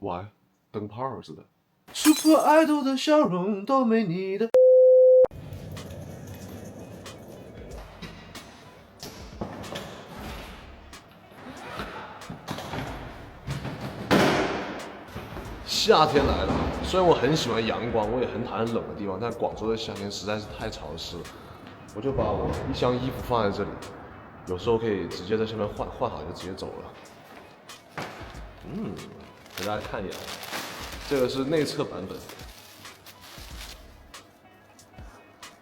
哇，灯泡似的。Super Idol 的笑容都没你的。夏天来了，虽然我很喜欢阳光，我也很讨厌冷的地方，但广州的夏天实在是太潮湿了。我就把我一箱衣服放在这里，有时候可以直接在上面换好就直接走了。给大家看一眼，这个是内侧版本，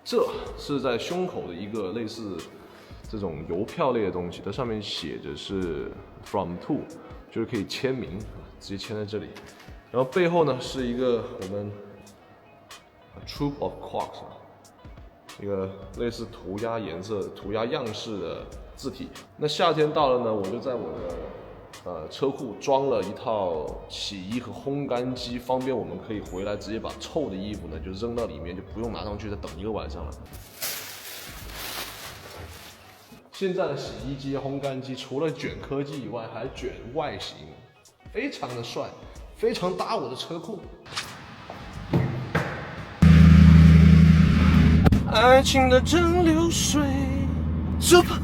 这是在胸口的一个类似这种邮票类的东西，它上面写着是 From To， 就是可以签名，直接签在这里。然后背后呢是一个我们 Troop of Quarks， 一个类似涂鸦颜色、涂鸦样式的字体。那夏天到了呢，我就在我的车库装了一套洗衣和烘干机，方便我们可以回来直接把臭的衣服呢就扔到里面，就不用拿上去再等一个晚上了。现在的洗衣机、烘干机除了卷科技以外，还卷外形，非常的帅。非常搭我的车库。爱情的蒸馏水。Super，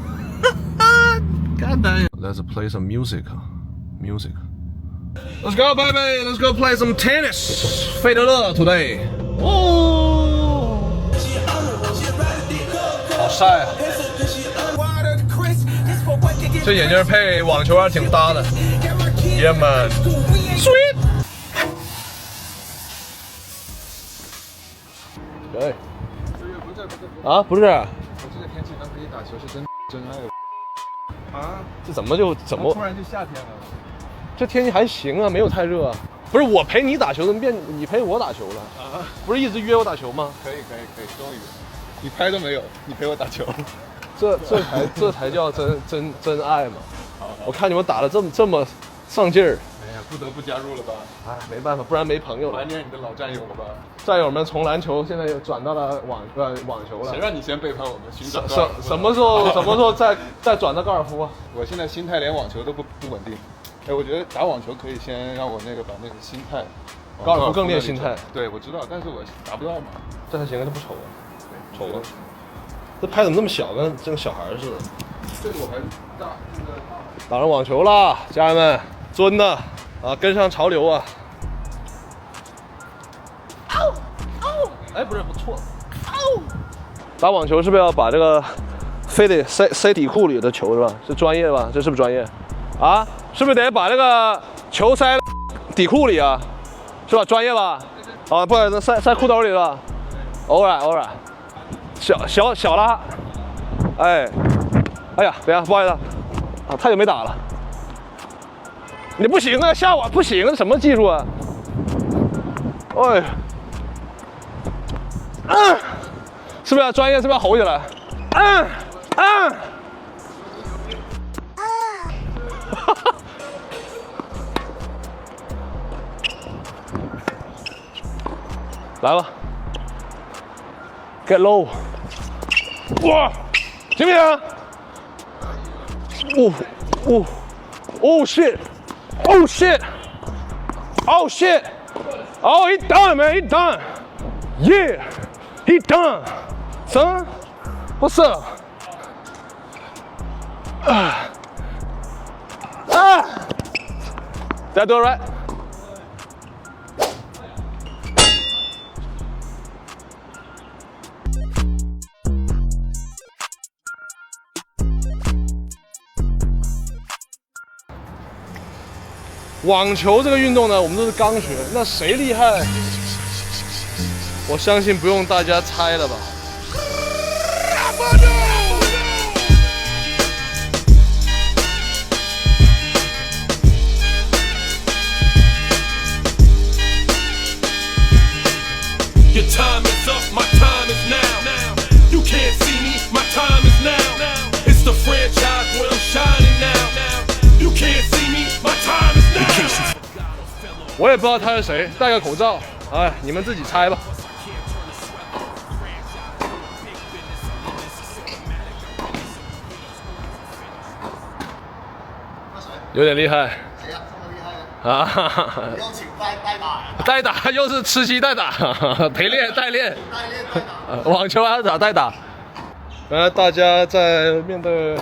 干单。Let's play some music. Let's go, baby. Let's go play some tennis. 费德勒 today. 哦，好晒啊！这眼镜配网球还挺搭的。Yeah man. Sweet。对，啊，不是，我这个天气能可以打球是真爱啊！这怎么突然就夏天了？这天气还行啊，没有太热啊。不是我陪你打球，怎么变你陪我打球了？啊，不是一直约我打球吗？可以，终于，你拍都没有，你陪我打球，这才叫真爱嘛！我看你们打的这么上劲儿。哎呀，不得不加入了吧？哎，没办法，不然没朋友了。怀念你的老战友了吧？战友们从篮球现在又转到了网球了。谁让你先背叛我们？寻找什么时候再转到高尔夫啊？我现在心态连网球都不稳定。哎，我觉得打网球可以先让我把那个心态，高尔夫更练心态。对，我知道，但是我达不到嘛。这还行啊，这不丑啊？丑啊！这拍怎么那么小，跟小孩似的？这个我还大，打上网球啦，家人们，尊的啊，跟上潮流啊！哎，不是，我错了。打网球是不是要把这个非得塞底裤里的球是吧？是专业吧？这是不是专业？啊，是不是得把这个球塞底裤里啊？是吧？专业吧？啊，不然塞裤兜里是吧？偶尔，小了。哎呀，等一下，不好意思。啊，太久没打了。你不行啊，下网不行，这什么技术啊？哎，是不是要专业？是不是要吼起来？来吧 ，get low， 哇，行不行？Oh shit，oh shit，oh shit，oh he done man he done，yeah he done son what's up？ Did I do it right？网球这个运动呢，我们都是刚学，那谁厉害？我相信不用大家猜了吧。Your time is up, my time is now. You can't see me, my time is now. It's the franchise where I'm shining now. You can't see me, my time is now. 我也不知道他是谁，戴个口罩，哎，你们自己猜吧。有点厉害。谁呀？这么厉害的？啊！邀请代打。代打又是吃鸡代打，陪练代练。代练代打。网球还要打代打。原来大家在面对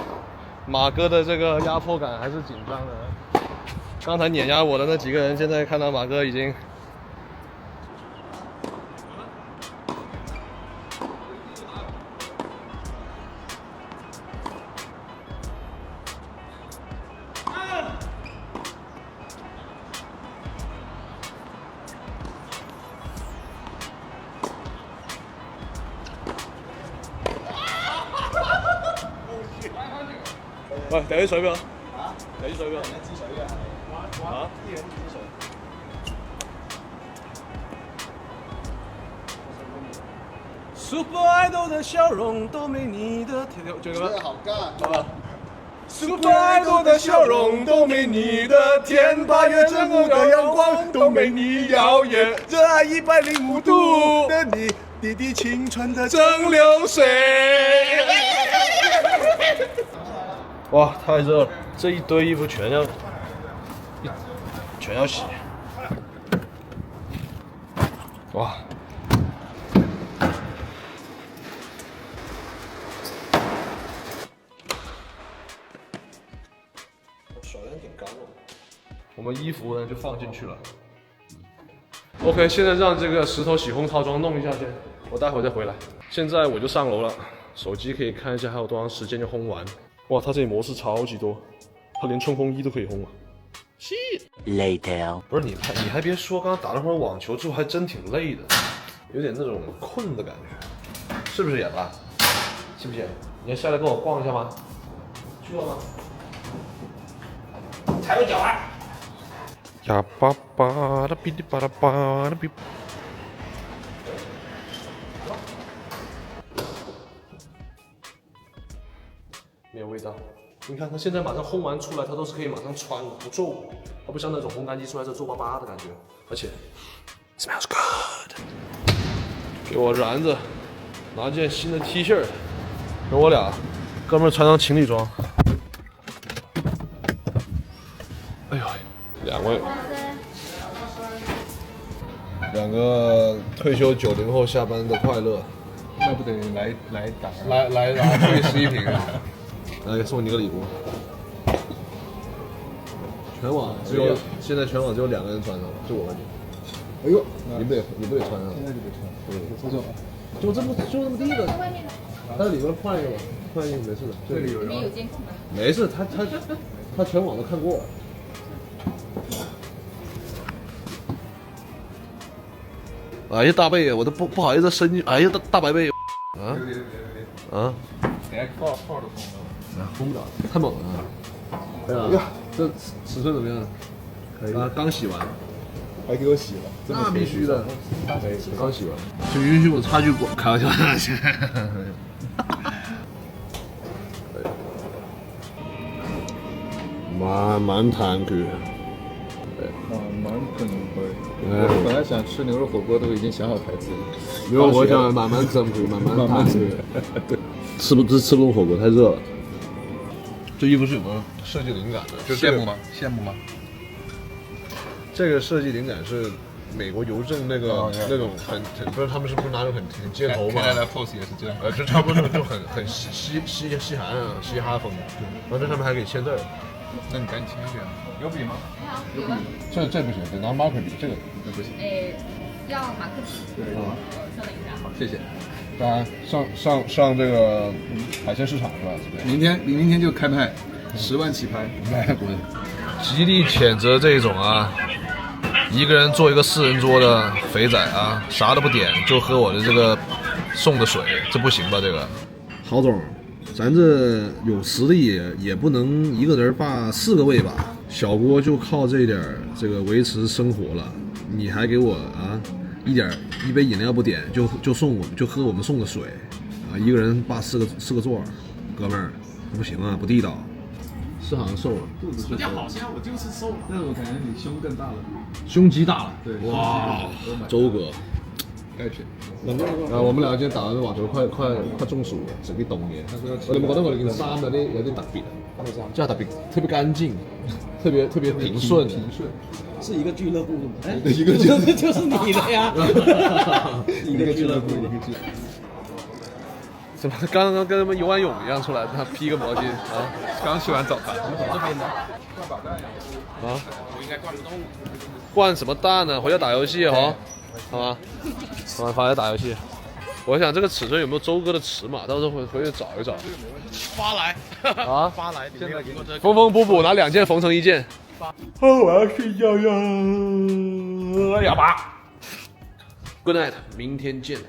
马哥的这个压迫感还是紧张的。刚才碾压我的那几个人，现在看到马哥已经。喂，第啲水俾我。第啲水俾我。一支水嘅。啊？一人一支水。Super Idol 的笑容都没你的甜，这个吗？好干。好吧。Super Idol 的笑容都没你的甜，八月正午的阳光都没你耀眼，热爱105度的你，滴滴青春的蒸馏水。哇，太热了！这一堆衣服全要洗。哇！水还挺干的。我们衣服呢就放进去了。OK， 现在让这个石头洗烘套装弄一下先，我待会儿再回来。现在我就上楼了，手机可以看一下还有多长时间就烘完。哇，它这里模式超级多，它连冲锋衣都可以烘啊。Later， 不是你还别说，刚刚打了会儿网球之后还真挺累的，有点那种困的感觉，是不是眼了？信不信？你要下来跟我逛一下吗？去逛吗？踩我脚啊！呀巴巴的哔哩吧啦吧的哔。没有味道，你看它现在马上烘完出来，它都是可以马上穿的，不皱，它不像那种烘干机出来是皱巴巴的感觉，而且 smells good。给我燃子拿件新的 T 恤，跟我俩哥们穿上情侣装。哎呦，两个退休90后下班的快乐，那不得来打？来兑11瓶。来送你个礼物，现在全网只有2个人穿上了，就我和你。哎呦，你不得穿上？现在就得穿。走。就这么低的。它里面换一个吧，换一个没事的。这里有人吗？没事，他全网都看过了。哎呀，大背，我都不好意思伸进。哎呀，大白背。啊？啊？等下号都封了。封不了，太猛了。对啊，这尺寸怎么样？可以。刚洗完，还给我洗了，那必须的。刚洗完，请允许我插句广，开玩笑。慢慢弹去。慢慢啃会。我本来想吃牛肉火锅，都已经想好台词了。牛肉火锅想慢慢整去，慢慢弹去。对，吃不动火锅太热了。这衣服是有没有设计灵感的？就羡慕吗？羡慕吗？这个设计灵感是美国邮政那个那种很不是他们是不是拿种很街头嘛？看来 pose 也是这样。就差不多就很西韩啊嘻哈风，然后这上面还可以签字儿。那你赶紧签一下。有笔吗？有笔。这不行，得拿 marker 笔，这个不行。要马克笔。对。稍等一下。好，谢谢。大家上这个海鲜市场是吧？明天就开拍，10万起拍。滚！极力谴责这种啊，一个人做一个4人桌的肥仔啊，啥都不点就喝我的这个送的水，这不行吧？这个。郝总，咱这有实力也不能一个人霸4个位吧？小郭就靠这点这个维持生活了，你还给我啊一杯饮料不点就送我们就喝我们送的水啊，一个人霸4个座，哥们儿不行啊，不地道。是好像瘦了，肚子是好像我就是瘦了，但是我感觉你胸更大了，胸肌大了。对，哇，周哥，该去。我們兩個今日打緊網球，快中暑，食啲凍嘢。我哋有冇覺得我哋件衫有啲特別？即係特別乾淨，特別平順。是一个俱乐部的吗？哎，一个俱乐部就是你的呀，一个俱乐部，一个俱乐部。怎么刚刚跟他们游完泳一样出来？他披个毛巾啊？刚洗完澡盘。这边的。啊？我应该灌不动。灌什么蛋呢？回家打游戏哦，好吗？好，回家打游戏。我想这个尺寸有没有周哥的尺码？到时候回去找一找。发来啊！发来，现在给我这缝缝补补，拿2件缝成1件。我要睡觉呀！哑巴。Good night，明天见。